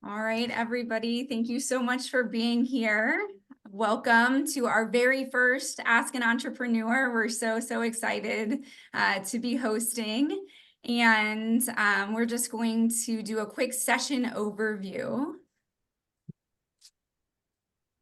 All right, everybody, thank you so much for being here. Welcome to our very first Ask an Entrepreneur. We're so excited to be hosting. And we're just going to do a quick session overview.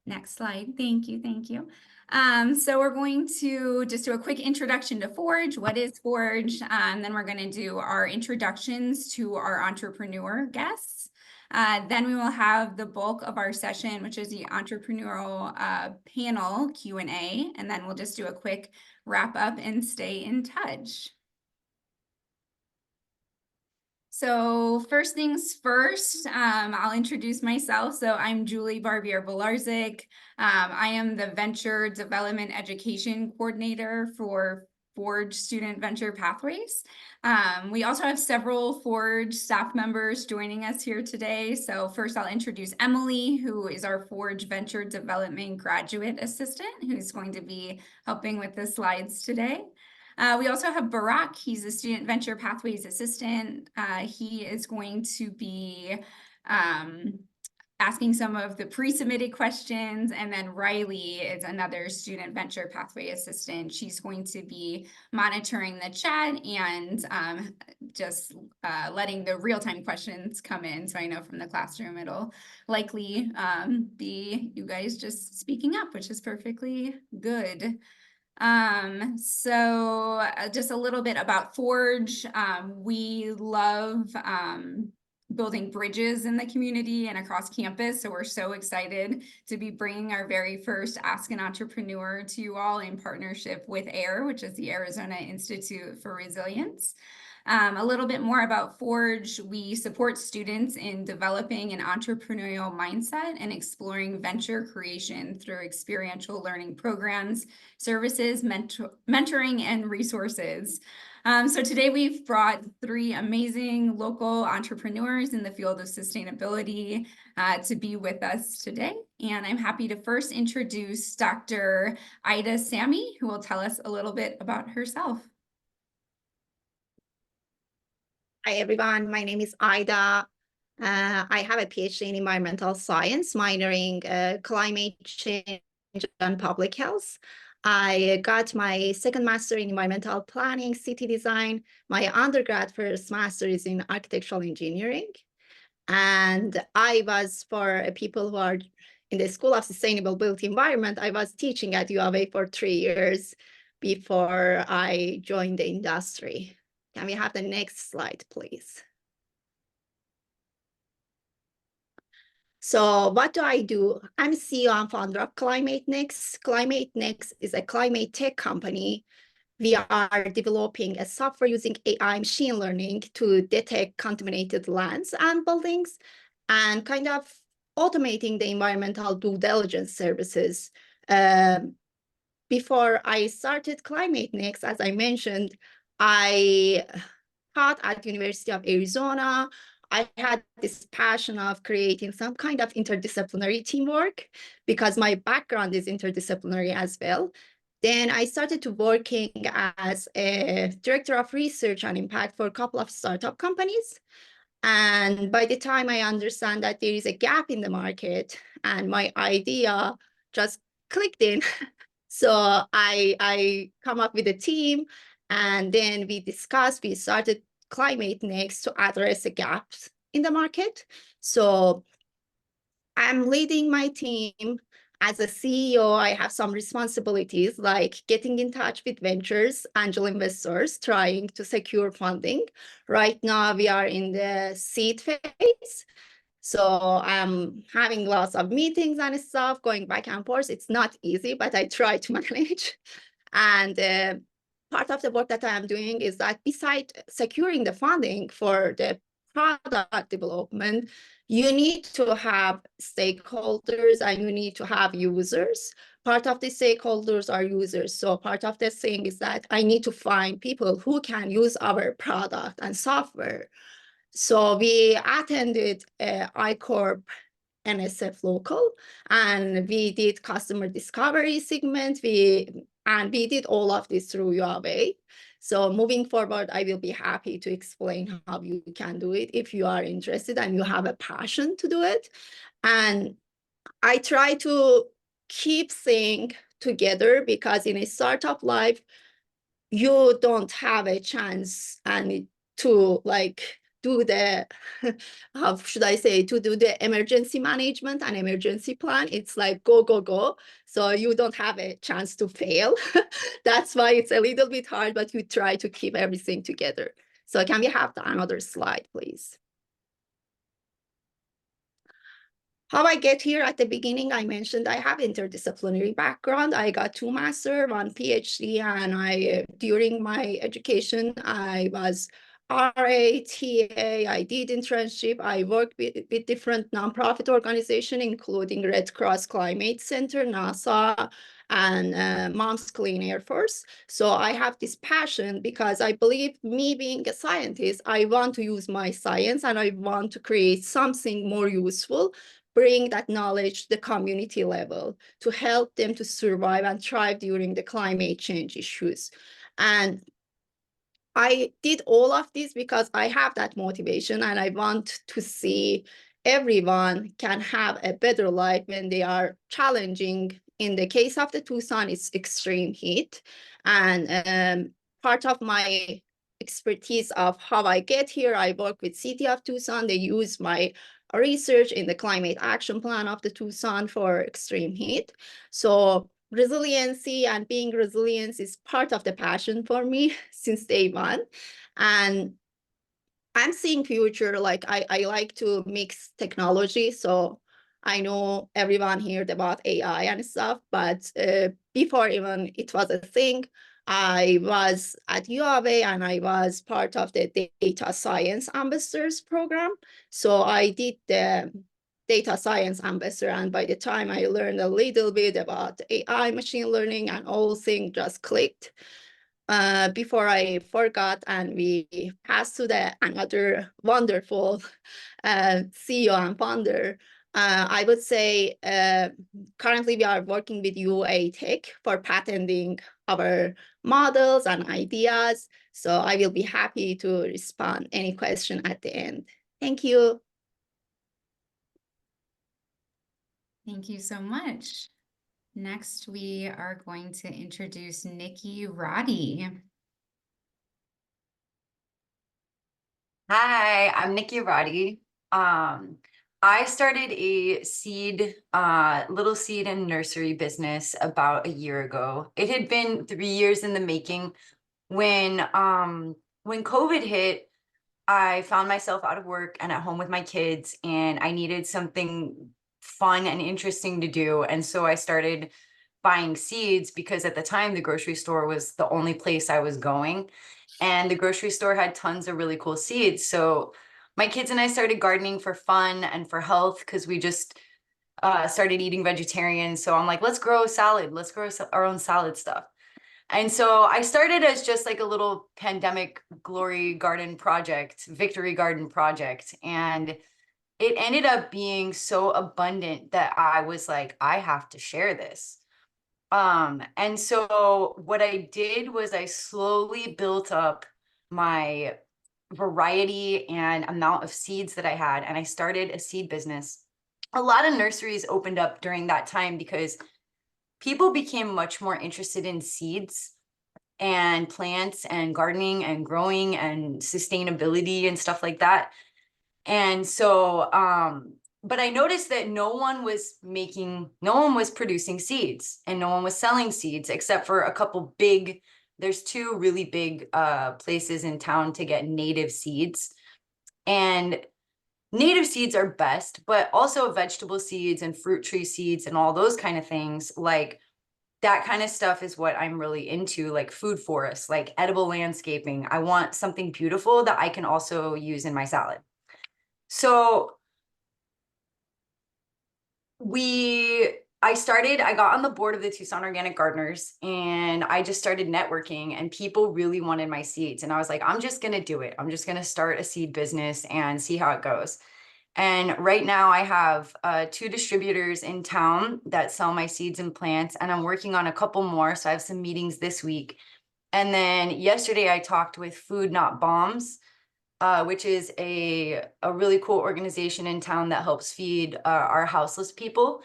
Next slide. Thank you. So we're going to just do a quick introduction to Forge. What is Forge? Then we're going to do our introductions to our entrepreneur guests. Then we will have the bulk of our session, which is the entrepreneurial panel Q&A, and then we'll just do a quick wrap up and stay in touch. So first things first, I'll introduce myself. So I'm Julie Barbier-Belarzik. I am the Venture Development Education Coordinator for Forge Student Venture Pathways. We also have several Forge staff members joining us here today. So first I'll introduce Emily, who is our Forge Venture Development Graduate Assistant, who's going to be helping with the slides today. We also have Barak. He's a Student Venture Pathways Assistant. He is going to be asking some of the pre-submitted questions. And then Riley is another Student Venture Pathway Assistant. She's going to be monitoring the chat and just letting the real-time questions come in. So I know from the classroom, it'll likely be you guys just speaking up, which is perfectly good. So just a little bit about Forge. We love building bridges in the community and across campus. So we're so excited to be bringing our very first Ask an Entrepreneur to you all in partnership with AIR, which is the Arizona Institute for Resilience. A little bit more about Forge. We support students in developing an entrepreneurial mindset and exploring venture creation through experiential learning programs, services, mentoring, and resources. So today we've brought 3 amazing local entrepreneurs in the field of sustainability to be with us today. And I'm happy to first introduce Dr. Ida Sammy, who will tell us a little bit about herself. Hi, everyone. My name is Ida. I have a PhD in environmental science, minoring climate change and public health. I got my second master in environmental planning, city design. My undergrad first master is in architectural engineering. And I was, for people who are in the School of Sustainable Built Environment, I was teaching at U of A for 3 years before I joined the industry. Can we have the next slide, please? So what do I do? I'm CEO and founder of Climate Next. Climate Next is a climate tech company. We are developing a software using AI machine learning to detect contaminated lands and buildings and kind of automating the environmental due diligence services. Before I started Climate Next, as I mentioned, I taught at the University of Arizona. I had this passion of creating some kind of interdisciplinary teamwork because my background is interdisciplinary as well. Then I started to working as a director of research and impact for a couple of startup companies. And by the time I understand that there is a gap in the market and my idea just clicked in, so I come up with a team, and then we started Climate Next to address the gaps in the market. So I'm leading my team. As a CEO, I have some responsibilities like getting in touch with ventures, angel investors, trying to secure funding. Right now, we are in the seed phase. So I'm having lots of meetings and stuff going back and forth. It's not easy, but I try to manage. And part of the work that I am doing is that besides securing the funding for the product development, you need to have stakeholders and you need to have users. Part of the stakeholders are users. So part of the thing is that I need to find people who can use our product and software. So we attended I-Corp NSF local, and we did customer discovery segment. We did all of this through U of A. So moving forward, I will be happy to explain how you can do it if you are interested and you have a passion to do it. And I try to keep things together because in a startup life, you don't have a chance and to like do the how should I say, to do the emergency management and emergency plan. It's like go go go, so you don't have a chance to fail. That's why it's a little bit hard, but you try to keep everything together. So can we have another slide, please? How I get here at the beginning, I mentioned I have interdisciplinary background. I got 2 master, 1 PhD, and during my education, I was RA, TA, I did internship. I worked with different nonprofit organizations, including Red Cross Climate Center, NASA, and Mom's Clean Air Force. So I have this passion because I believe me being a scientist, I want to use my science and I want to create something more useful, bring that knowledge to the community level to help them to survive and thrive during the climate change issues. And I did all of this because I have that motivation and I want to see everyone can have a better life when they are challenging. In the case of the Tucson, it's extreme heat. And part of my expertise of how I get here, I work with City of Tucson. They use my research in the climate action plan of the Tucson for extreme heat. So resiliency and being resilient is part of the passion for me since day one. And I'm seeing future, like I like to mix technology. So I know everyone heard about AI and stuff, but before even it was a thing, I was at UAV and I was part of the data science ambassadors program. So I did the data science ambassador, and by the time I learned a little bit about AI, machine learning, and all things just clicked. Before I forgot, and we passed to the another wonderful CEO and founder. I would say currently we are working with UA Tech for patenting our models and ideas. So I will be happy to respond any question at the end. Thank you. Thank you so much. Next, we are going to introduce Nikki Roddy. Hi, I'm Nikki Roddy. I started a little seed and nursery business about a year ago. It had been 3 years in the making. When COVID hit, I found myself out of work and at home with my kids, and I needed something fun and interesting to do. And so I started buying seeds because at the time the grocery store was the only place I was going. And the grocery store had tons of really cool seeds. So my kids and I started gardening for fun and for health because we just started eating vegetarian. So I'm like, let's grow salad. Let's grow our own salad stuff. And so I started as just like a little pandemic glory garden project, victory garden project. And it ended up being so abundant that I was like, I have to share this. And so what I did was I slowly built up my variety and amount of seeds that I had, and I started a seed business. A lot of nurseries opened up during that time because people became much more interested in seeds and plants and gardening and growing and sustainability and stuff like that. And so, but I noticed that no one was producing seeds and no one was selling seeds except for a couple there's 2 really big places in town to get native seeds. And native seeds are best, but also vegetable seeds and fruit tree seeds and all those kind of things, like that kind of stuff is what I'm really into, like food forests, like edible landscaping. I want something beautiful that I can also use in my salad. So I got on the board of the Tucson Organic Gardeners, and I just started networking, and people really wanted my seeds. And I was like, I'm just going to do it. I'm just going to start a seed business and see how it goes. And right now I have 2 distributors in town that sell my seeds and plants, and I'm working on a couple more. So I have some meetings this week. And then yesterday I talked with Food Not Bombs, which is a really cool organization in town that helps feed our houseless people.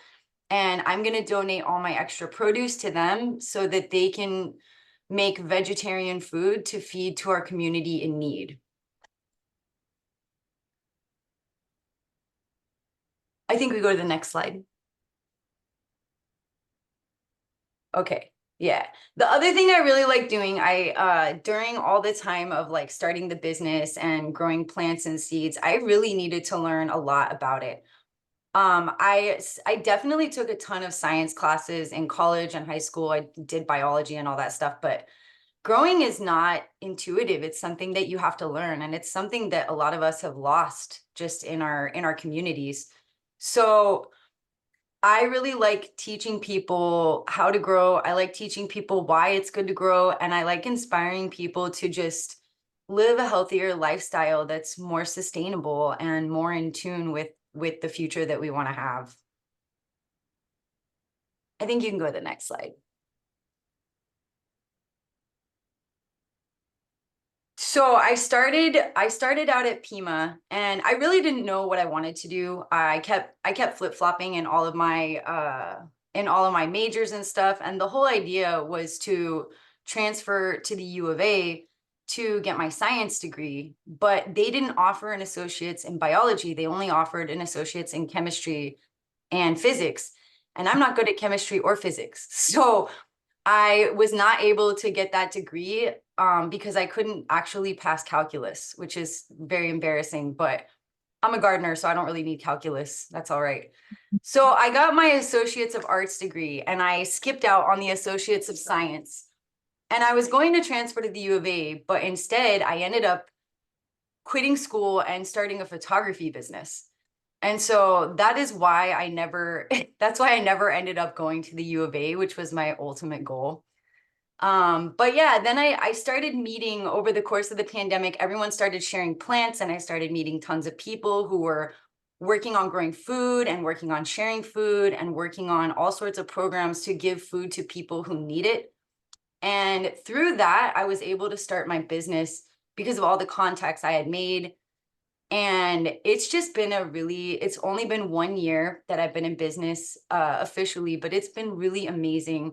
And I'm going to donate all my extra produce to them so that they can make vegetarian food to feed to our community in need. I think we go to the next slide. Okay. Yeah. The other thing I really like doing, during all the time of like starting the business and growing plants and seeds, I really needed to learn a lot about it. I definitely took a ton of science classes in college and high school. I did biology and all that stuff, but growing is not intuitive. It's something that you have to learn, and it's something that a lot of us have lost just in our communities. So I really like teaching people how to grow. I like teaching people why it's good to grow, and I like inspiring people to just live a healthier lifestyle that's more sustainable and more in tune with the future that we want to have. I think you can go to the next slide. So I started out at Pima, and I really didn't know what I wanted to do. I kept flip-flopping in all of my majors and stuff, and the whole idea was to transfer to the U of A to get my science degree, but they didn't offer an associate's in biology. They only offered an associate's in chemistry and physics, and I'm not good at chemistry or physics. So I was not able to get that degree because I couldn't actually pass calculus, which is very embarrassing, but I'm a gardener, so I don't really need calculus. That's all right. So I got my Associates of Arts degree, and I skipped out on the Associates of Science. And I was going to transfer to the U of A, but instead I ended up quitting school and starting a photography business. And so that is why that's why I never ended up going to the U of A, which was my ultimate goal. But yeah, then I started meeting over the course of the pandemic. Everyone started sharing plants, and I started meeting tons of people who were working on growing food and working on sharing food and working on all sorts of programs to give food to people who need it. And through that, I was able to start my business because of all the contacts I had made. And it's just been it's only been 1 year that I've been in business officially, but it's been really amazing.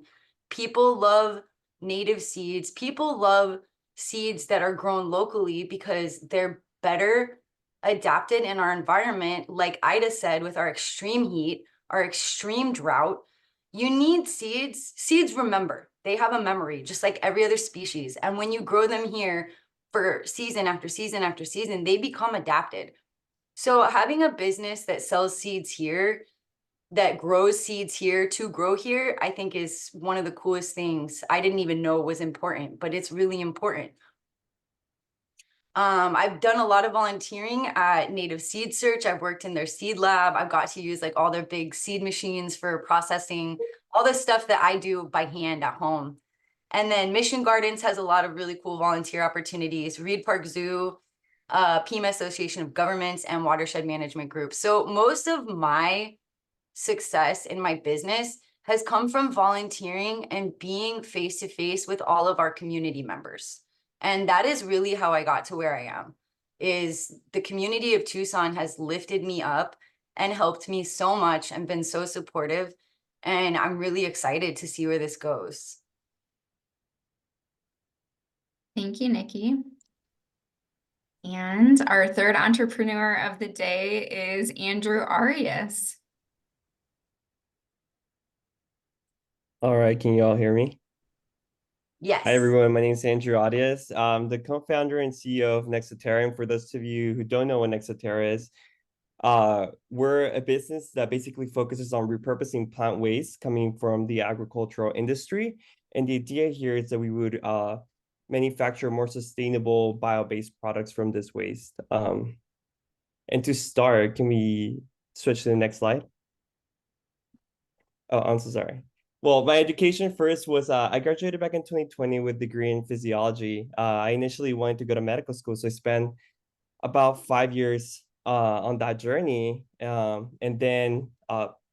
People love native seeds. People love seeds that are grown locally because they're better adapted in our environment. Like Ida said, with our extreme heat, our extreme drought, you need seeds. Seeds remember, they have a memory, just like every other species. And when you grow them here, for season after season after season, they become adapted. So having a business that sells seeds here, that grows seeds here to grow here, I think is one of the coolest things. I didn't even know it was important, but it's really important. I've done a lot of volunteering at Native Seed Search. I've worked in their seed lab. I've got to use like all their big seed machines for processing all the stuff that I do by hand at home. And then Mission Gardens has a lot of really cool volunteer opportunities. Reed Park Zoo, Pima Association of Governments, and Watershed Management Group. So most of my success in my business has come from volunteering and being face to face with all of our community members. And that is really how I got to where I am, is the community of Tucson has lifted me up and helped me so much and been so supportive. And I'm really excited to see where this goes. Thank you, Nikki. And our third entrepreneur of the day is Andrew Arias. All right, can you all hear me? Yes. Hi, everyone. My name is Andrew Arias. I'm the co-founder and CEO of Nexoterra. For those of you who don't know what Nexoterra is, we're a business that basically focuses on repurposing plant waste coming from the agricultural industry. And the idea here is that we would manufacture more sustainable bio-based products from this waste. And to start, can we switch to the next slide? Oh, I'm so sorry. Well, my education first was I graduated back in 2020 with a degree in physiology. I initially wanted to go to medical school, so I spent about 5 years on that journey. And then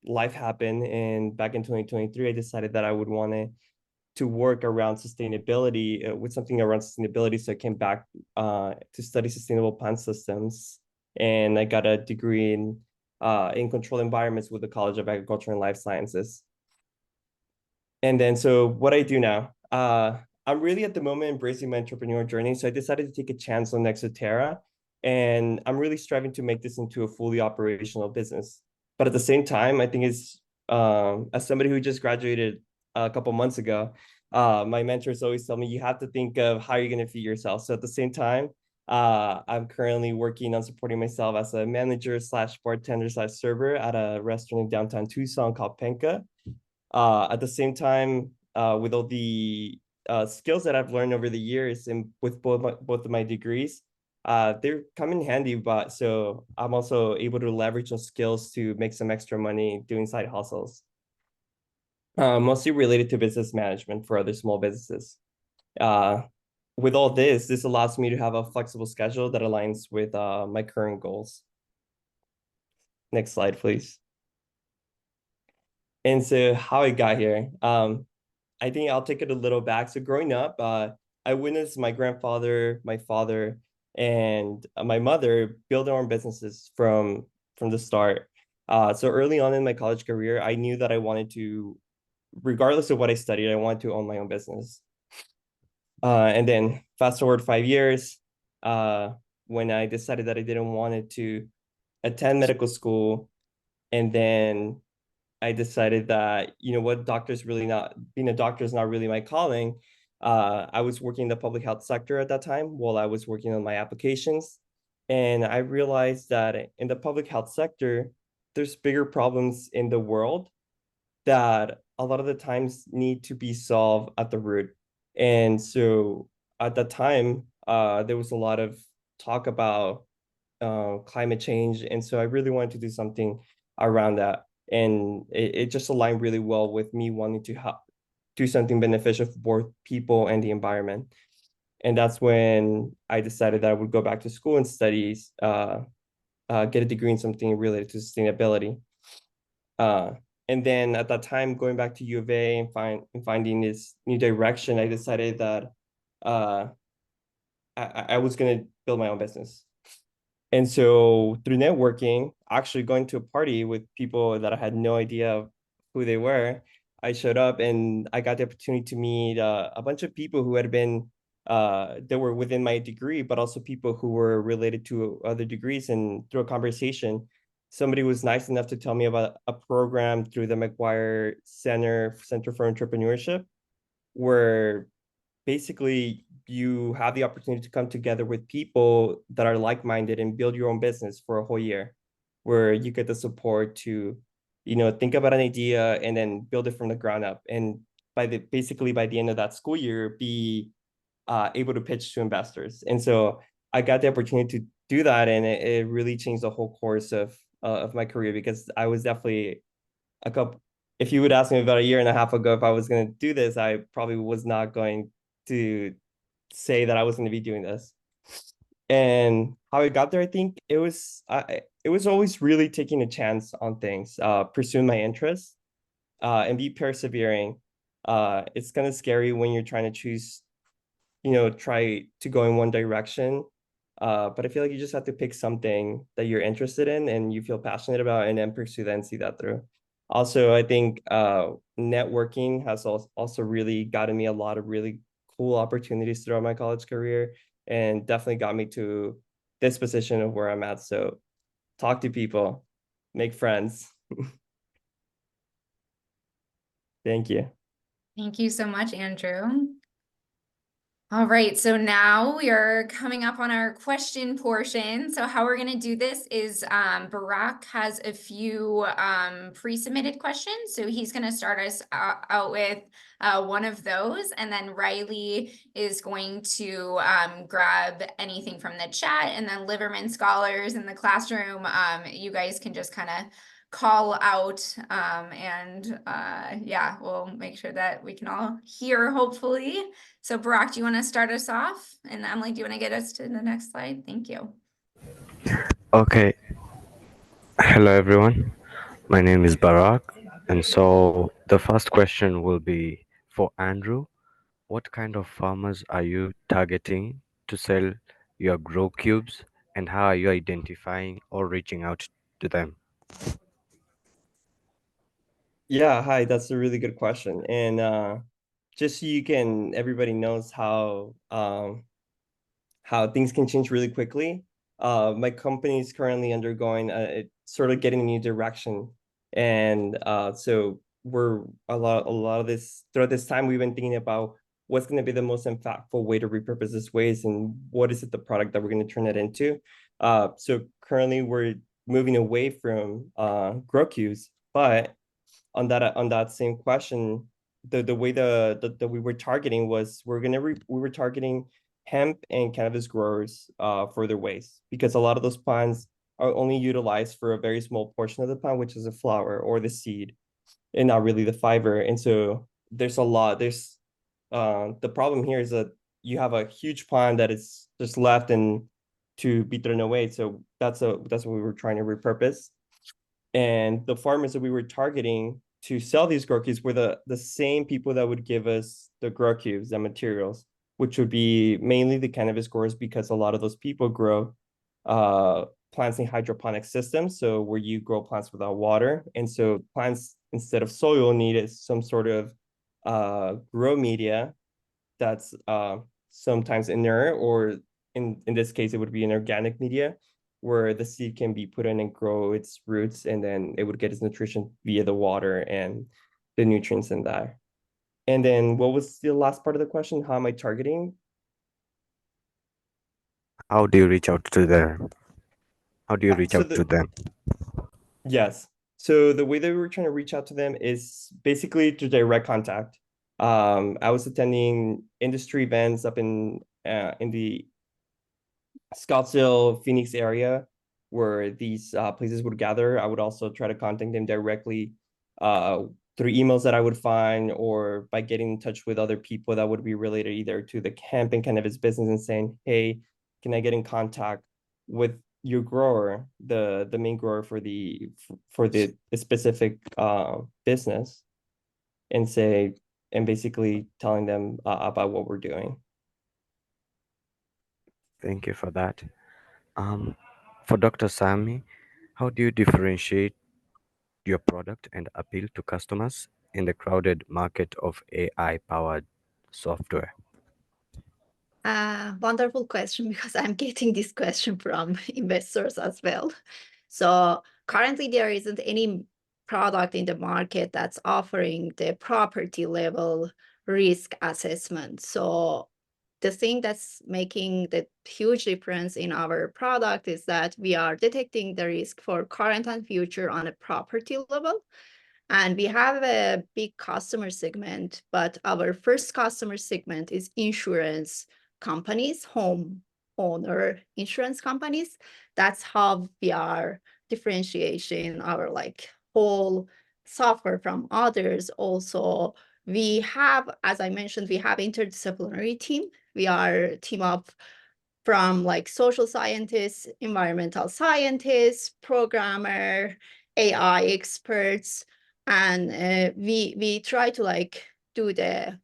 life happened, and back in 2023, I decided that I would want to to work around sustainability, with something around sustainability. So I came back to study sustainable plant systems, and I got a degree in controlled environments with the College of Agriculture and Life Sciences. And then, so what I do now, I'm really at the moment embracing my entrepreneurial journey. So I decided to take a chance on Nexoterra, and I'm really striving to make this into a fully operational business. But at the same time, I think it's, as somebody who just graduated a couple months ago, my mentors always tell me you have to think of how you're going to feed yourself. So at the same time, I'm currently working on supporting myself as a manager slash bartender slash server at a restaurant in downtown Tucson called Penca. At the same time, with all the skills that I've learned over the years and with both of my degrees, they're come in handy. But so I'm also able to leverage those skills to make some extra money doing side hustles, mostly related to business management for other small businesses. With all this allows me to have a flexible schedule that aligns with my current goals. Next slide, please. And so how I got here, I think I'll take it a little back. So growing up, I witnessed my grandfather, my father, and my mother build their own businesses from the start. So early on in my college career, I knew that I wanted to, regardless of what I studied, I wanted to own my own business. And then fast forward 5 years, when I decided that I didn't want to attend medical school, and then I decided that, you know what, being a doctor is not really my calling. I was working in the public health sector at that time while I was working on my applications. And I realized that in the public health sector, there's bigger problems in the world that a lot of the times need to be solved at the root. And so at that time, there was a lot of talk about climate change. And so I really wanted to do something around that. And it just aligned really well with me wanting to do something beneficial for both people and the environment. And that's when I decided that I would go back to school and get a degree in something related to sustainability. And then at that time, going back to U of A and finding this new direction, I decided that I was going to build my own business. And so through networking, actually going to a party with people that I had no idea who they were, I showed up and I got the opportunity to meet a bunch of people who had been, that were within my degree, but also people who were related to other degrees. And through a conversation, somebody was nice enough to tell me about a program through the McGuire Center for Entrepreneurship, where basically you have the opportunity to come together with people that are like-minded and build your own business for a whole year, where you get the support to, you know, think about an idea and then build it from the ground up. And basically by the end of that school year, be able to pitch to investors. And so I got the opportunity to do that, and it really changed the whole course of my career, because I was definitely if you would ask me about a year and a half ago if I was going to do this, I probably was not going to say that I was going to be doing this. And how I got there, I think it was always really taking a chance on things, pursuing my interests, and be persevering. It's kind of scary when you're trying to choose, try to go in one direction. But I feel like you just have to pick something that you're interested in and you feel passionate about, and then pursue that and see that through. Also, I think networking has also really gotten me a lot of really cool opportunities throughout my college career, and definitely got me to this position of where I'm at. So talk to people, make friends. Thank you. Thank you so much, Andrew. All right, so now we are coming up on our question portion. So how we're going to do this is Barak has a few pre-submitted questions. So he's going to start us out with one of those, and then Riley is going to grab anything from the chat, and then Liverman Scholars in the classroom, you guys can just kind of call out yeah, we'll make sure that we can all hear, hopefully. So Barak, do you want to start us off? And Emily, do you want to get us to the next slide? Thank you. Okay. Hello, everyone. My name is Barak. And so the first question will be for Andrew, what kind of farmers are you targeting to sell your grow cubes, and how are you identifying or reaching out to them? Yeah, hi, that's a really good question. And just so everybody knows how things can change really quickly. My company is currently undergoing sort of getting a new direction, and so we're a lot of this throughout this time we've been thinking about what's going to be the most impactful way to repurpose this waste and what is it the product that we're going to turn it into. So currently we're moving away from grow cubes, but on that same question, the way the we were targeting was we were targeting hemp and cannabis growers for their waste, because a lot of those plants are only utilized for a very small portion of the plant, which is the flower or the seed, and not really the fiber. And so there's the problem here is that you have a huge plant that is just left and to be thrown away. So that's what we were trying to repurpose. And the farmers that we were targeting to sell these grow cubes were the same people that would give us the grow cubes and materials, which would be mainly the cannabis growers, because a lot of those people grow plants in hydroponic systems, so where you grow plants without water. And so plants, instead of soil, needed some sort of grow media that's sometimes inert, or in this case it would be an organic media, where the seed can be put in and grow its roots, and then it would get its nutrition via the water and the nutrients in there. And then what was the last part of the question? How am I targeting? How do you reach out to them? How do you reach So out to them? yes. So the way that we were trying to reach out to them is basically through direct contact. I was attending industry events up in the Scottsdale, Phoenix area, where these places would gather. I would also try to contact them directly through emails that I would find, or by getting in touch with other people that would be related either to the hemp and cannabis business, and saying, hey, can I get in contact with your grower, the main grower for the specific business, and basically telling them about what we're doing. Thank you for that. For Dr. Sami, how do you differentiate your product and appeal to customers in the crowded market of AI-powered software? Wonderful question, because I'm getting this question from investors as well. So currently there isn't any product in the market that's offering the property level risk assessment. So the thing that's making the huge difference in our product is that we are detecting the risk for current and future on a property level. And we have a big customer segment, but our first customer segment is insurance companies, home owner insurance companies. That's how we are differentiating our whole software from others. Also, we have, as I mentioned, we have interdisciplinary team. We are a team of from social scientists, environmental scientists, programmer, AI experts, and we try to do the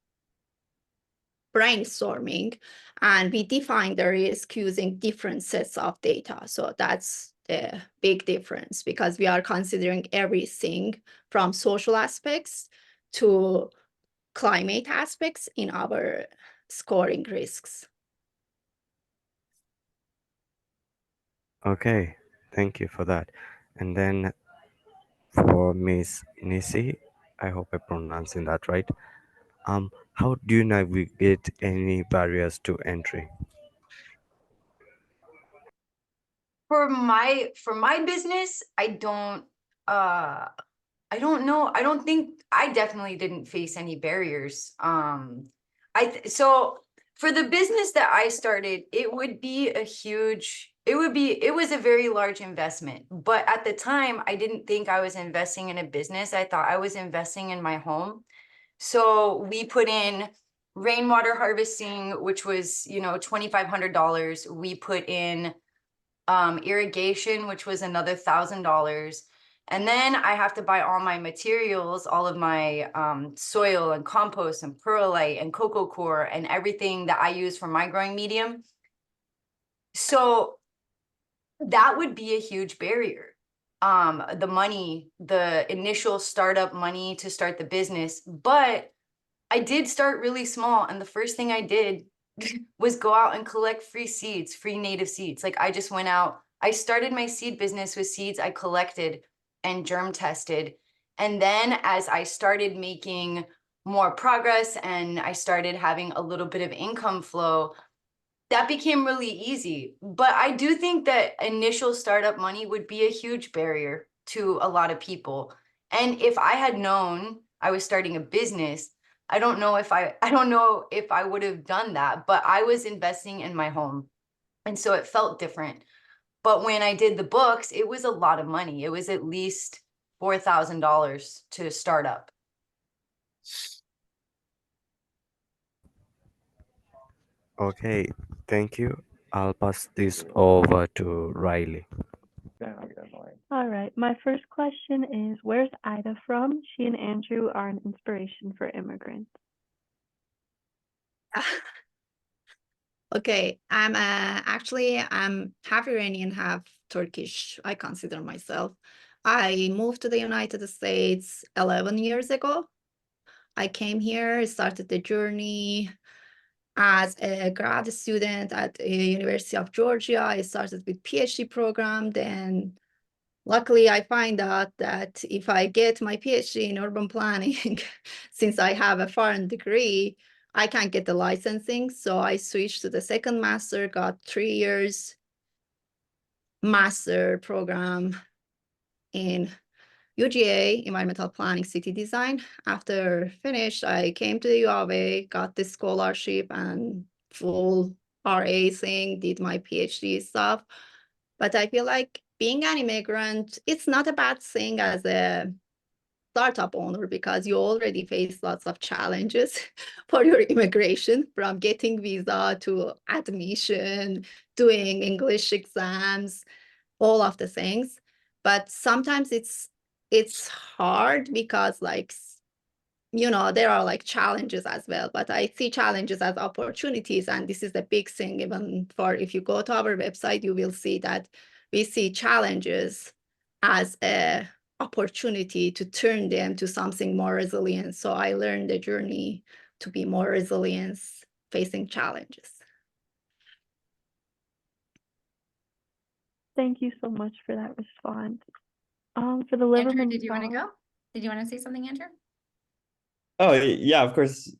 brainstorming, and we define the risk using different sets of data. So that's the big difference, because we are considering everything from social aspects to climate aspects in our scoring risks. Okay, thank you for that. And then for Miss Nisi, I hope I'm pronouncing that right. How do you navigate any barriers to entry? For my business, I don't know. I don't think I definitely didn't face any barriers. So for the business that I started, it was a very large investment. But at the time, I didn't think I was investing in a business. I thought I was investing in my home. So we put in rainwater harvesting, which was, $2,500. We put in irrigation, which was another $1,000. And then I have to buy all my materials, all of my soil and compost and perlite and cocoa coir and everything that I use for my growing medium. So that would be a huge barrier. The money, the initial startup money to start the business, but I did start really small. And the first thing I did was go out and collect free seeds, free native seeds. Like I just went out, I started my seed business with seeds I collected and germ tested. And then as I started making more progress and I started having a little bit of income flow, that became really easy. But I do think that initial startup money would be a huge barrier to a lot of people. And if I had known I was starting a business, I don't know if I would have done that, but I was investing in my home. And so it felt different. But when I did the books, it was a lot of money. It was at least $4,000 to start up. Okay, thank you. I'll pass this over to Riley. All right. My first question is, where's Ida from? She and Andrew are an inspiration for immigrants. Okay, I'm actually I'm half Iranian, half Turkish. I consider myself. I moved to the United States 11 years ago. I came here, started the journey as a grad student at the University of Georgia. I started with PhD program. Then luckily I find out that if I get my PhD in urban planning, since I have a foreign degree, I can't get the licensing. So I switched to the second master, got 3 years master program in UGA, Environmental Planning City Design. After finished, I came to the UAV, got the scholarship and full RA thing, did my PhD stuff. But I feel like being an immigrant, it's not a bad thing as a startup owner because you already face lots of challenges for your immigration, from getting visa to admission, doing English exams, all of the things. But sometimes it's hard because like, you know, there are like challenges as well, but I see challenges as opportunities. And this is the big thing, even for if you go to our website, you will see that we see challenges as a opportunity to turn them to something more resilient. So I learned the journey to be more resilient facing challenges. Thank you so much for that response. For the Andrew, Liverman did you want to Scholar- go? Did you want to say something, Andrew? Oh, yeah, of course.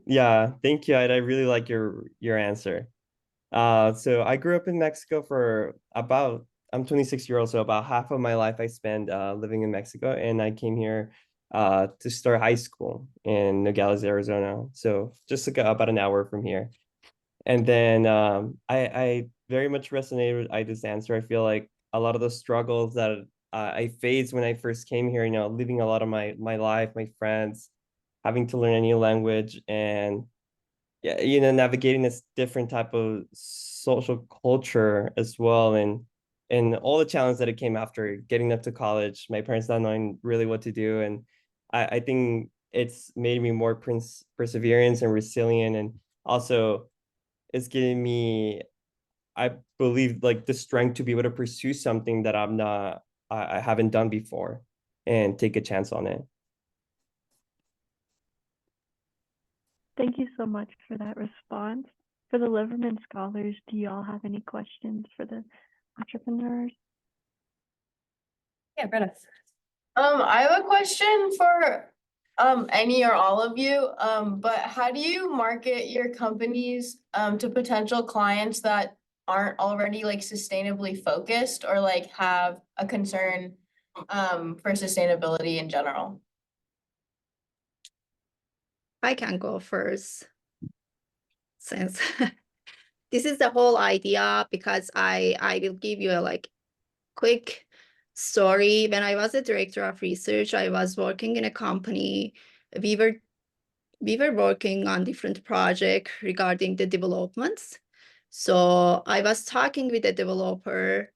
Yeah, thank you. I really like your answer. So I grew up in Mexico for about, I'm 26 years old, so about half of my life I spent living in Mexico, and I came here to start high school in Nogales, Arizona. So just like about an hour from here. And then I very much resonated with Ida's answer. I feel like a lot of the struggles that I faced when I first came here, you know, leaving a lot of my life, my friends, having to learn a new language, and yeah, you know, navigating this different type of social culture as well, and all the challenges that it came after getting up to college, my parents not knowing really what to do. And I think it's made me more perseverance and resilient, and also it's giving me, I believe, like the strength to be able to pursue something that I haven't done before and take a chance on it. Thank you so much for that response. For the Liverman Scholars, do y'all have any questions for the entrepreneurs? Yeah, Greta. I have a question for any or all of you. But how do you market your companies to potential clients that aren't already like sustainably focused or like have a concern for sustainability in general? I can go first, since this is the whole idea, because I will give you a like quick story. When I was a director of research, I was working in a company. We were working on different projects regarding the developments. So I was talking with the developer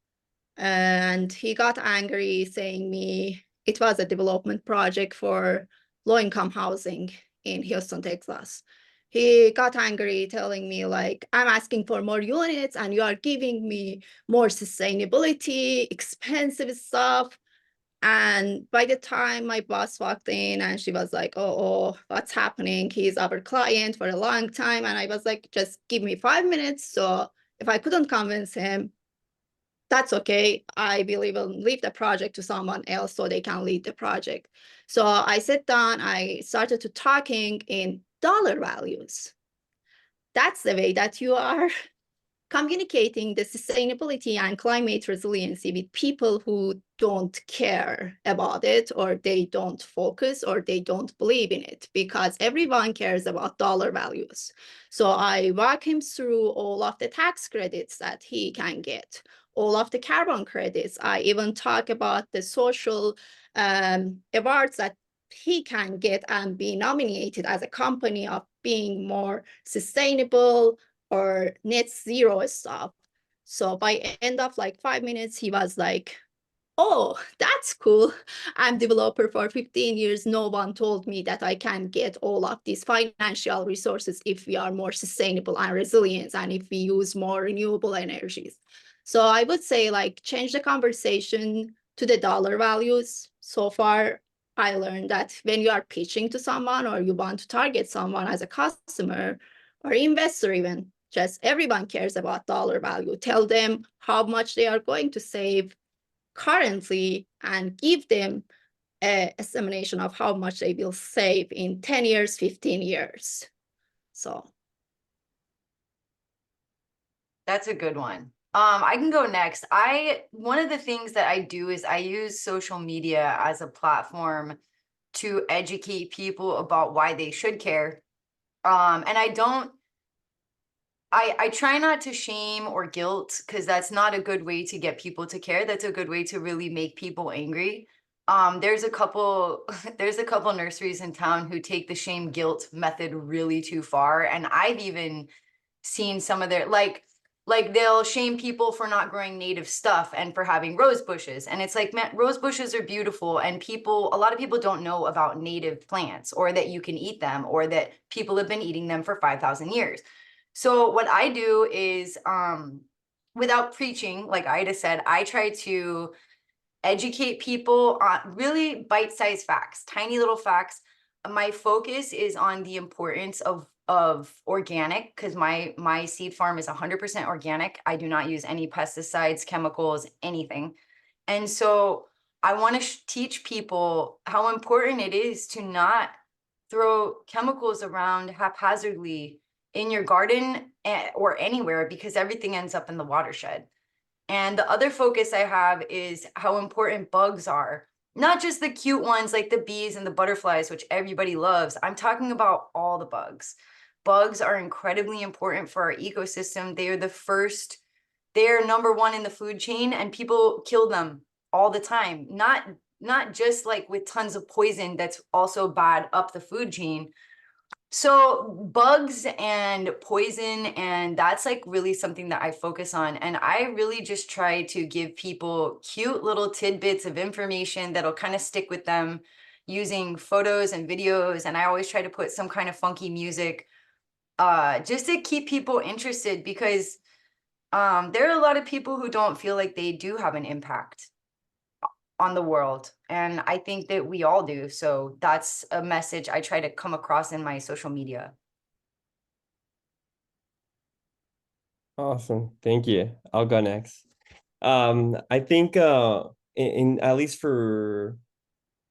and he got angry saying me it was a development project for low-income housing in Houston, Texas. He got angry telling me like, I'm asking for more units and you are giving me more sustainability, expensive stuff. And by the time my boss walked in and she was like, oh, what's happening? He's our client for a long time. And I was like, just give me 5 minutes. So if I couldn't convince him, that's okay. I will even leave the project to someone else so they can lead the project. So I sat down, I started to talking in dollar values. That's the way that you are communicating the sustainability and climate resiliency with people who don't care about it, or they don't focus, or they don't believe in it, because everyone cares about dollar values. So I walk him through all of the tax credits that he can get, all of the carbon credits. I even talk about the social awards that he can get and be nominated as a company of being more sustainable or net zero stuff. So by end of like 5 minutes, he was like, oh, that's cool. I'm developer for 15 years. No one told me that I can get all of these financial resources if we are more sustainable and resilient and if we use more renewable energies. So I would say like change the conversation to the dollar values. So far, I learned that when you are pitching to someone or you want to target someone as a customer or investor even, just everyone cares about dollar value. Tell them how much they are going to save currently and give them an estimation of how much they will save in 10 years, 15 years. So That's a good one. I can go next. One of the things that I do is I use social media as a platform to educate people about why they should care. And I try not to shame or guilt, because that's not a good way to get people to care. That's a good way to really make people angry. There's a couple nurseries in town who take the shame guilt method really too far. And I've even seen some of their like they'll shame people for not growing native stuff and for having rose bushes. And it's like, man, rose bushes are beautiful. And a lot of people don't know about native plants, or that you can eat them, or that people have been eating them for 5,000 years. So what I do is, without preaching, like Ida said, I try to educate people on really bite-sized facts, tiny little facts. My focus is on the importance of organic, because my seed farm is 100% organic. I do not use any pesticides, chemicals, anything. And so I want to teach people how important it is to not throw chemicals around haphazardly in your garden or anywhere, because everything ends up in the watershed. And the other focus I have is how important bugs are. Not just the cute ones like the bees and the butterflies, which everybody loves. I'm talking about all the bugs. Bugs are incredibly important for our ecosystem. They are number one in the food chain, and people kill them all the time. Not just like with tons of poison that's also bad up the food chain. So bugs and poison, and that's like really something that I focus on. And I really just try to give people cute little tidbits of information that'll kind of stick with them, using photos and videos. And I always try to put some kind of funky music, just to keep people interested, because there are a lot of people who don't feel like they do have an impact on the world. And I think that we all do. So that's a message I try to come across in my social media. Awesome. Thank you. I'll go next. I think in at least for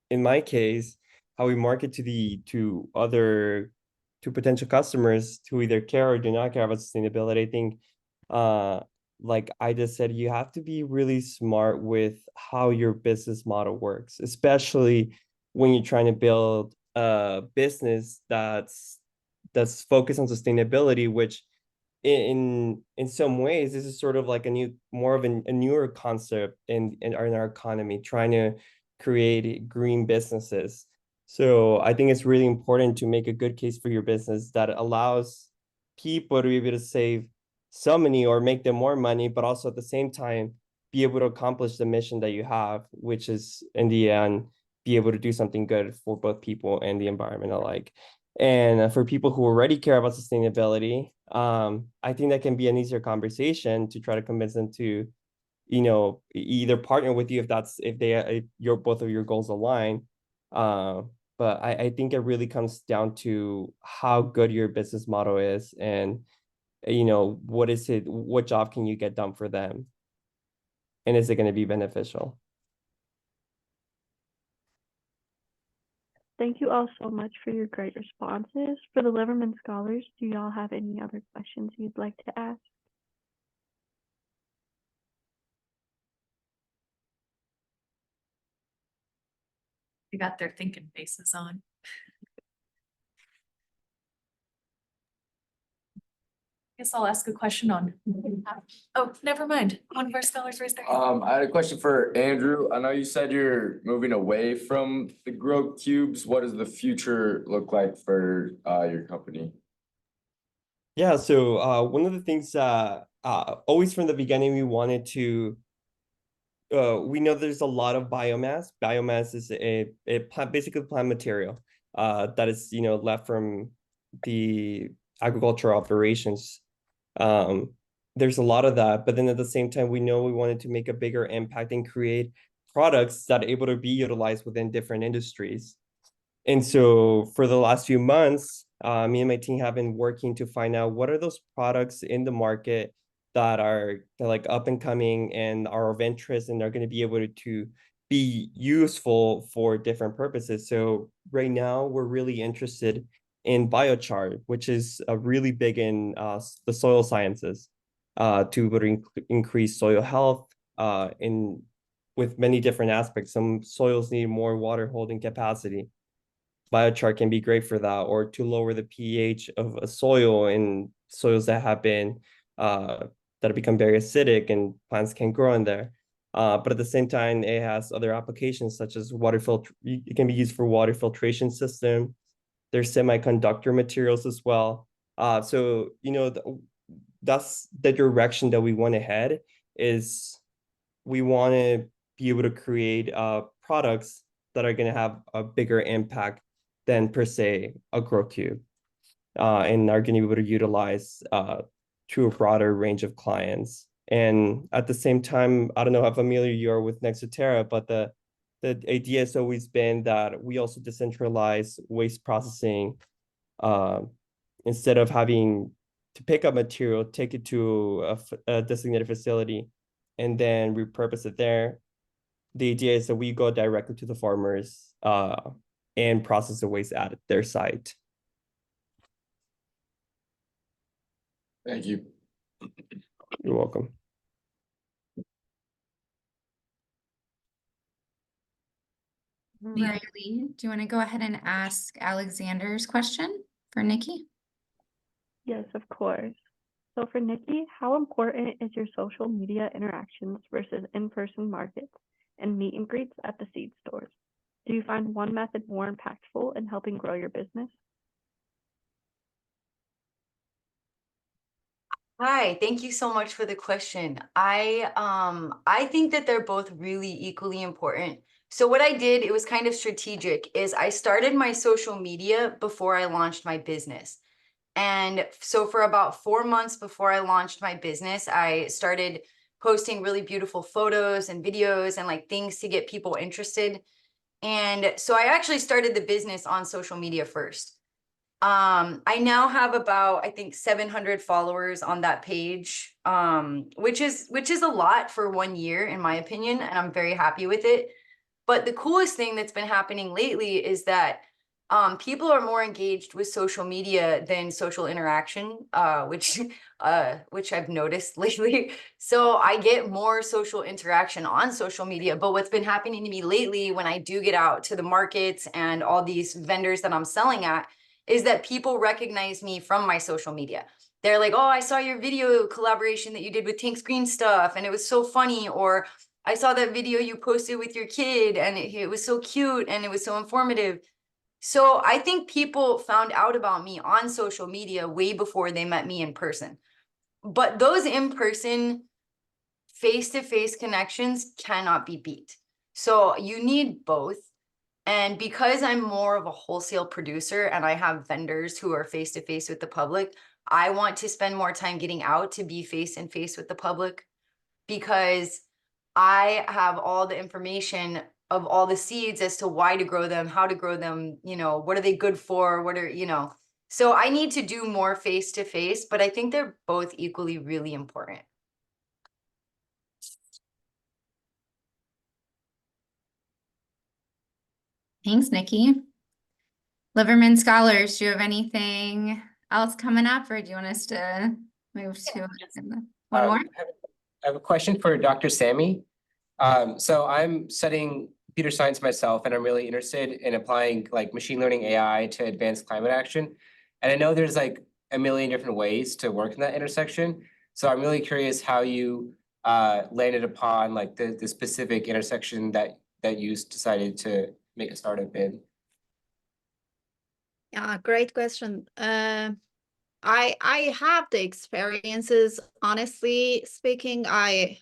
in my case, how we market to potential customers who either care or do not care about sustainability, I think like I just said, you have to be really smart with how your business model works, especially when you're trying to build a business that's focused on sustainability, which in some ways this is sort of like a newer concept in our economy, trying to create green businesses. So I think it's really important to make a good case for your business that allows people to be able to save some money or make them more money, but also at the same time be able to accomplish the mission that you have, which is in the end, be able to do something good for both people and the environment alike. And for people who already care about sustainability, I think that can be an easier conversation to try to convince them to, either partner with you if your both of your goals align. But I think it really comes down to how good your business model is, and what job can you get done for them, and is it going to be beneficial? Thank you all so much for your great responses. For the Liverman Scholars, do y'all have any other questions you'd like to ask? They got their thinking faces on. Guess I'll ask a question on. Oh, never mind. One of our scholars raised their hand. I had a question for Andrew. I know you said you're moving away from the grow cubes. What does the future look like for your company? Yeah, so one of the things always from the beginning we wanted to we know there's a lot of biomass. Biomass is a plant, basically plant material that is left from the agricultural operations. There's a lot of that, but then at the same time, we know we wanted to make a bigger impact and create products that are able to be utilized within different industries. And so for the last few months, me and my team have been working to find out what are those products in the market that are like up and coming and are of interest and are going to be able to be useful for different purposes. So right now we're really interested in biochar, which is really big in the soil sciences, to able to increase soil health with many different aspects. Some soils need more water holding capacity. Biochar can be great for that, or to lower the pH of a soil in soils that have become very acidic and plants can grow in there. But at the same time, it has other applications such as water filter. It can be used for water filtration system. There's semiconductor materials as well. So that's the direction that we want to head. Is we want to be able to create products that are going to have a bigger impact than per se a grow cube, and are going to be able to utilize to a broader range of clients. And at the same time, I don't know how familiar you are with Nexoterra, but the idea has always been that we also decentralize waste processing. Instead of having to pick up material, take it to a designated facility, and then repurpose it there. The idea is that we go directly to the farmers and process the waste at their site. Thank you. You're welcome. Riley, do you want to go ahead and ask Alexander's question for Nikki? Yes, of course. So for Nikki, how important is your social media interactions versus in-person markets and meet and greets at the seed stores? Do you find one method more impactful in helping grow your business? Hi, thank you so much for the question. I think that they're both really equally important. So what I did, it was kind of strategic, is I started my social media before I launched my business. And so for about 4 months before I launched my business, I started posting really beautiful photos and videos and like things to get people interested. And so I actually started the business on social media first. I now have about, I think, 700 followers on that page, which is a lot for 1 year, in my opinion, and I'm very happy with it. But the coolest thing that's been happening lately is that people are more engaged with social media than social interaction, which I've noticed lately. So I get more social interaction on social media. But what's been happening to me lately when I do get out to the markets and all these vendors that I'm selling at is that people recognize me from my social media. They're like, oh, I saw your video collaboration that you did with Tank's Green Stuff, and it was so funny. Or I saw that video you posted with your kid, and it was so cute, and it was so informative. So I think people found out about me on social media way before they met me in person. But those in-person face-to-face connections cannot be beat. So you need both. And because I'm more of a wholesale producer and I have vendors who are face-to-face with the public, I want to spend more time getting out to be face and face with the public, because I have all the information of all the seeds as to why to grow them, how to grow them, you know, what are they good for, what are, you know. So I need to do more face to face, but I think they're both equally really important. Thanks, Nikki. Liverman Scholars, do you have anything else coming up, or do you want us to move to one more? I have a question for Dr. Sammy. So I'm studying computer science myself, and I'm really interested in applying like machine learning AI to advanced climate action. And I know there's like a million different ways to work in that intersection. So I'm really curious how you landed upon like the specific intersection that you decided to make a startup in. Yeah, great question. I have the experiences. Honestly speaking, I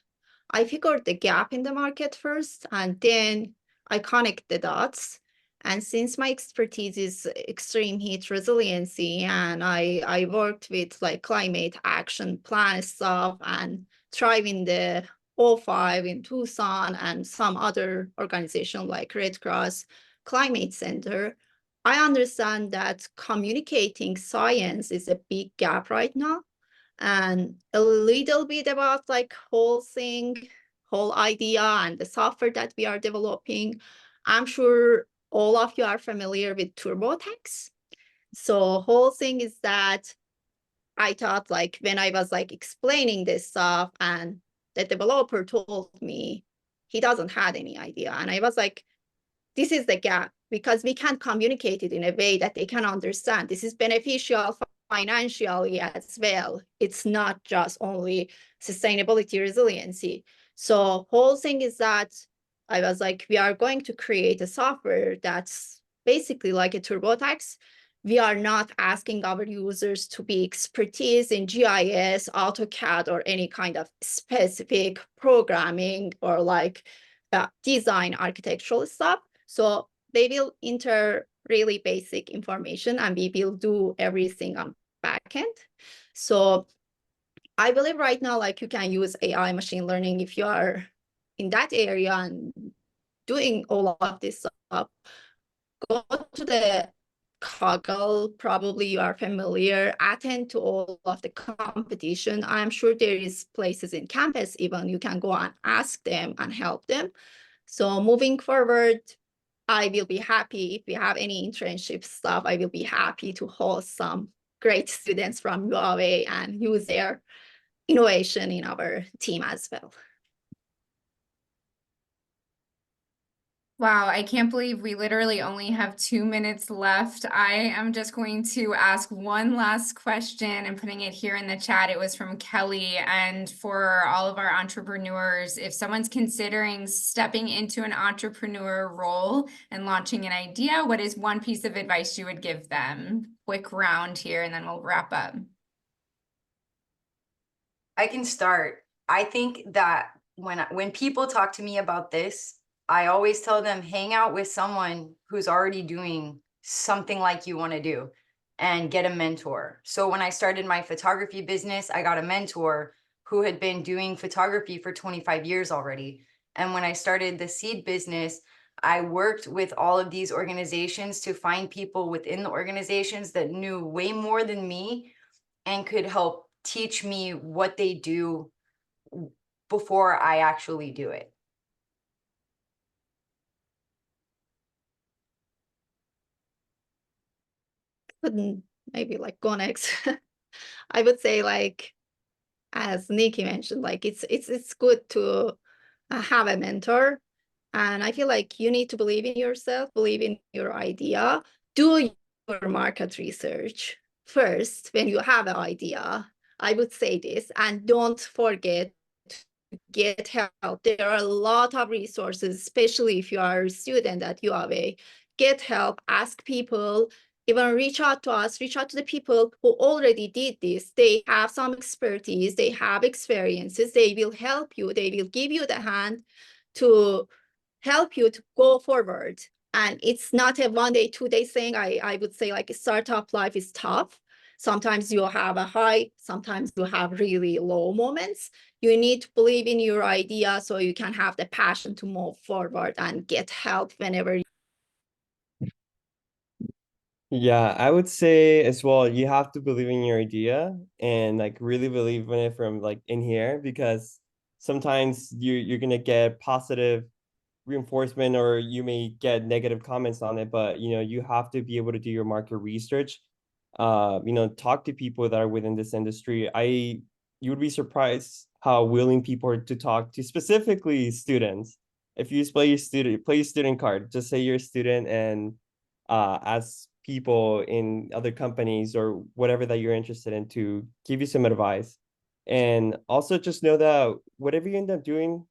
figured the gap in the market first, and then I connect the dots. And since my expertise is extreme heat resiliency, and I worked with like climate action plan stuff and thrive in the O5 in Tucson and some other organization like Red Cross Climate Center, I understand that communicating science is a big gap right now. And a little bit about like whole idea and the software that we are developing. I'm sure all of you are familiar with TurboTax. So whole thing is that I thought like when I was like explaining this stuff and the developer told me he doesn't have any idea. And I was like, this is the gap, because we can't communicate it in a way that they can understand. This is beneficial financially as well. It's not just only sustainability resiliency. So whole thing is that I was like, we are going to create a software that's basically like a TurboTax. We are not asking our users to be expertise in GIS, AutoCAD, or any kind of specific programming or like design architectural stuff. So they will enter really basic information and we will do everything on backend. So I believe right now, like you can use AI machine learning if you are in that area and doing all of this stuff. Go to the Kaggle, probably you are familiar, attend to all of the competition. I'm sure there is places in campus even you can go and ask them and help them. So moving forward, I will be happy if we have any internship stuff. I will be happy to host some great students from UAV and use their innovation in our team as well. Wow, I can't believe we literally only have 2 minutes left. I am just going to ask one last question and putting it here in the chat. It was from Kelly. And for all of our entrepreneurs, if someone's considering stepping into an entrepreneur role and launching an idea, what is one piece of advice you would give them? Quick round here, and then we'll wrap up. I can start. I think that when people talk to me about this, I always tell them, hang out with someone who's already doing something like you want to do and get a mentor. So when I started my photography business, I got a mentor who had been doing photography for 25 years already. And when I started the seed business, I worked with all of these organizations to find people within the organizations that knew way more than me and could help teach me what they do before I actually do it. Couldn't maybe like go next. I would say like, as Nikki mentioned, like it's good to have a mentor. And I feel like you need to believe in yourself, believe in your idea, do your market research first when you have an idea. I would say this, and don't forget to get help. There are a lot of resources, especially if you are a student at UAV. Get help, ask people. even reach out to us, reach out to the people who already did this. They have some expertise, they have experiences, they will help you, they will give you the hand to help you to go forward. And it's not a 1 day, 2 day thing. I would say like a startup life is tough. Sometimes you have a high, sometimes you have really low moments. You need to believe in your idea so you can have the passion to move forward and get help whenever. Yeah, I would say as well, you have to believe in your idea and like really believe in it from like in here, because sometimes you're gonna get positive reinforcement or you may get negative comments on it, but you know, you have to be able to do your market research. You know, talk to people that are within this industry. You would be surprised how willing people are to talk to specifically students. If you play your student card, just say you're a student and ask people in other companies or whatever that you're interested in to give you some advice. And also just know that whatever you end up doing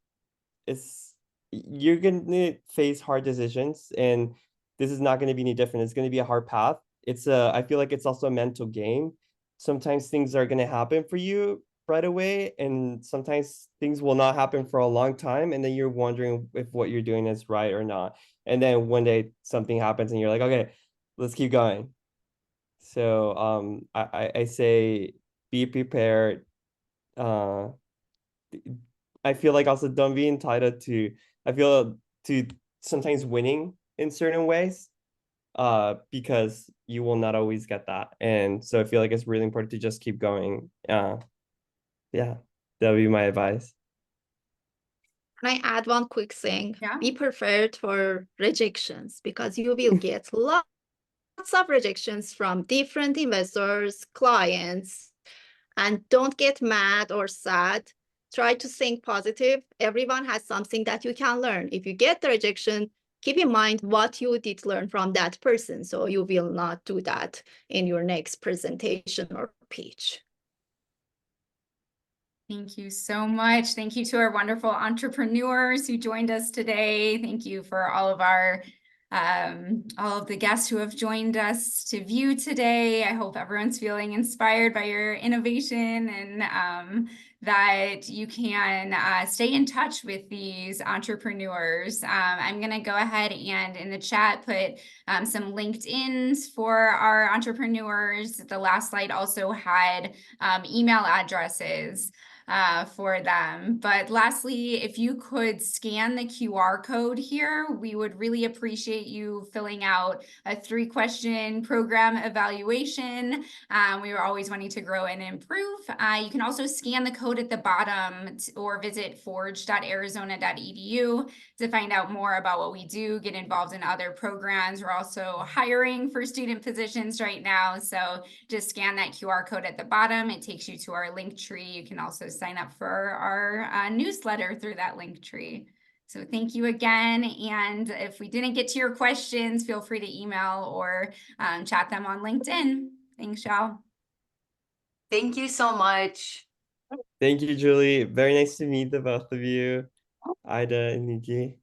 is you're gonna face hard decisions, and this is not gonna be any different. It's gonna be a hard path. I feel like it's also a mental game. Sometimes things are gonna happen for you right away, and sometimes things will not happen for a long time, and then you're wondering if what you're doing is right or not. And then one day something happens and you're like, okay, let's keep going. So I say be prepared. Uh I feel like also don't be entitled to, I feel to sometimes winning in certain ways, because you will not always get that. And so I feel like it's really important to just keep going. Yeah, that would be my advice. Can I add one quick thing? Yeah. Be prepared for rejections because you will get lots of rejections from different investors, clients, and don't get mad or sad. Try to think positive. Everyone has something that you can learn. If you get the rejection, keep in mind what you did learn from that person, so you will not do that in your next presentation or pitch. Thank you so much. Thank you to our wonderful entrepreneurs who joined us today. Thank you for all of the guests who have joined us to view today. I hope everyone's feeling inspired by your innovation and that you can stay in touch with these entrepreneurs. I'm going to go ahead and in the chat put some LinkedIns for our entrepreneurs. The last slide also had email addresses for them. But lastly, if you could scan the QR code here, we would really appreciate you filling out a 3-question program evaluation. We were always wanting to grow and improve. You can also scan the code at the bottom or visit forge.arizona.edu to find out more about what we do, get involved in other programs. We're also hiring for student positions right now. So just scan that QR code at the bottom. It takes you to our link tree. You can also sign up for our newsletter through that link tree. So thank you again. And if we didn't get to your questions, feel free to email or chat them on LinkedIn. Thanks, y'all. Thank you so much. Thank you, Julie. Very nice to meet the both of you, Ida and Nikki.